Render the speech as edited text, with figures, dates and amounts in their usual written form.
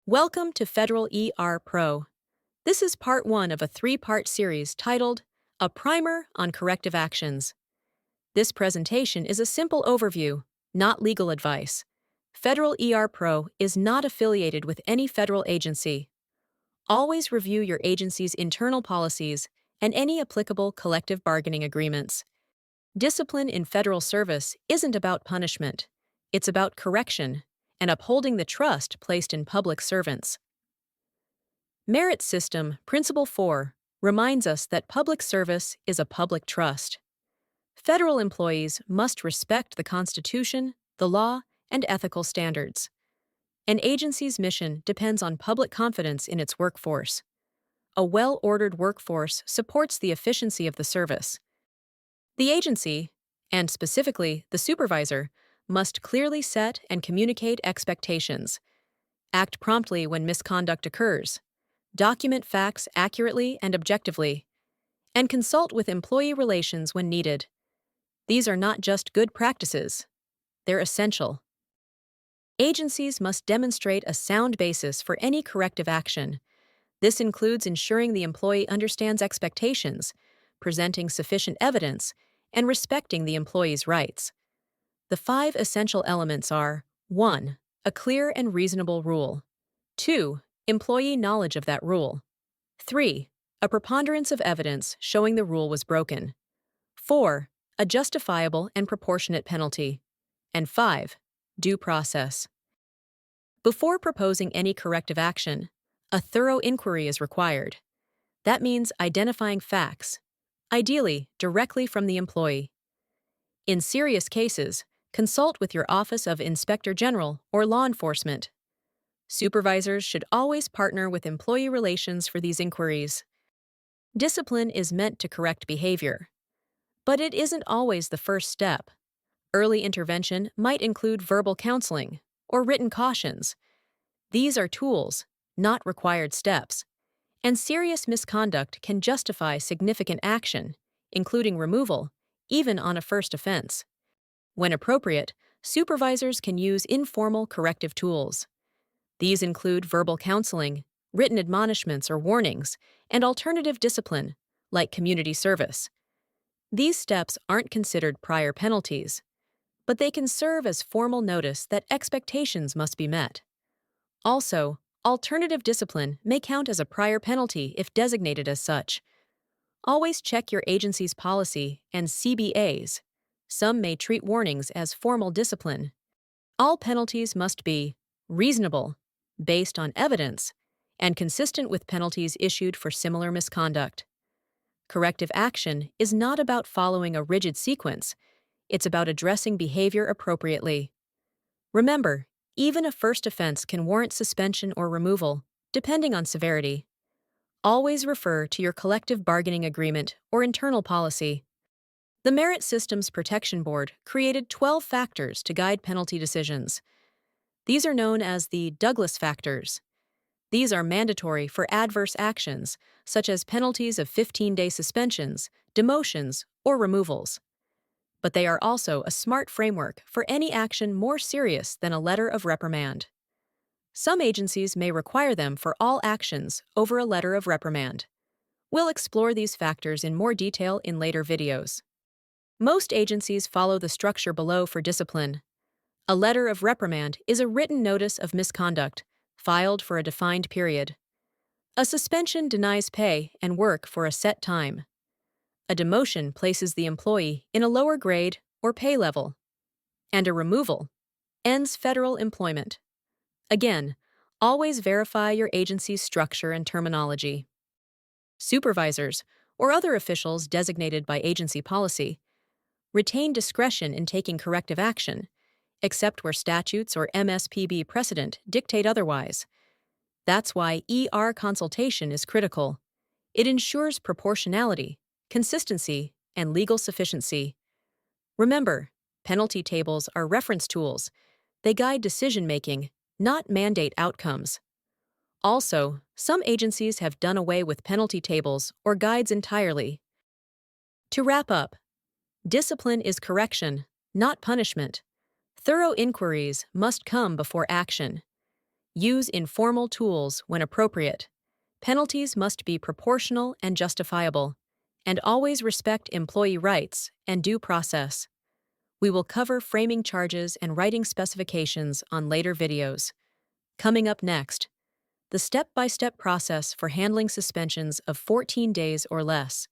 Welcome to Federal Pro. This is part one of a three-part series titled A Primer on Corrective Actions. This presentation is a simple overview, not legal advice. Federal Pro is not affiliated with any federal agency. Always review your agency's internal policies and any applicable collective bargaining agreements. Discipline in federal service isn't about punishment. It's about correction and upholding the trust placed in public servants. Merit System Principle 4 reminds us that public service is a public trust. Federal employees must respect the Constitution, the law, and ethical standards. An agency's mission depends on public confidence in its workforce. A well-ordered workforce supports the efficiency of the service. The agency, and specifically the supervisor, must clearly set and communicate expectations. Act promptly when misconduct occurs. Document facts accurately and objectively. And consult with employee relations when needed. These are not just good practices. They're essential. Agencies must demonstrate a sound basis for any corrective action. This includes ensuring the employee understands expectations, presenting sufficient evidence, and respecting the employee's rights. The 5 essential elements are 1. A clear and reasonable rule. 2. Employee knowledge of that rule. 3. A preponderance of evidence showing the rule was broken. 4. A justifiable and proportionate penalty. And 5. Due process. Before proposing any corrective action, a thorough inquiry is required. That means identifying facts, ideally directly from the employee. In serious cases, consult with your Office of Inspector General or law enforcement. Supervisors should always partner with employee relations for these inquiries. Discipline is meant to correct behavior. But it isn't always the first step. Early intervention might include verbal counseling or written cautions. These are tools, not required steps. And serious misconduct can justify significant action, including removal, even on a first offense. When appropriate, supervisors can use informal corrective tools. These include verbal counseling, written admonishments or warnings, and alternative discipline, like community service. These steps aren't considered prior penalties, but they can serve as formal notice that expectations must be met. Also, alternative discipline may count as a prior penalty if designated as such. Always check your agency's policy and CBAs. Some may treat warnings as formal discipline. All penalties must be reasonable, based on evidence, and consistent with penalties issued for similar misconduct. Corrective action is not about following a rigid sequence. It's about addressing behavior appropriately. Remember, even a first offense can warrant suspension or removal, depending on severity. Always refer to your collective bargaining agreement or internal policy. The Merit Systems Protection Board created 12 factors to guide penalty decisions. These are known as the Douglas factors. These are mandatory for adverse actions, such as penalties of 15-day suspensions, demotions, or removals. But they are also a smart framework for any action more serious than a letter of reprimand. Some agencies may require them for all actions over a letter of reprimand. We'll explore these factors in more detail in later videos. Most agencies follow the structure below for discipline. A letter of reprimand is a written notice of misconduct, filed for a defined period. A suspension denies pay and work for a set time. A demotion places the employee in a lower grade or pay level. And a removal ends federal employment. Again, always verify your agency's structure and terminology. Supervisors, or other officials designated by agency policy, retain discretion in taking corrective action, except where statutes or mspb precedent dictate otherwise. That's why consultation is critical. It ensures proportionality, consistency, and legal sufficiency. Remember, penalty tables are reference tools. They guide decision-making, not mandate outcomes. Also, some agencies have done away with penalty tables or guides entirely. To wrap up, discipline is correction, not punishment. Thorough inquiries must come before action. Use informal tools when appropriate. Penalties must be proportional and justifiable, and always respect employee rights and due process. We will cover framing charges and writing specifications on later videos. Coming up next, the step-by-step process for handling suspensions of 14 days or less.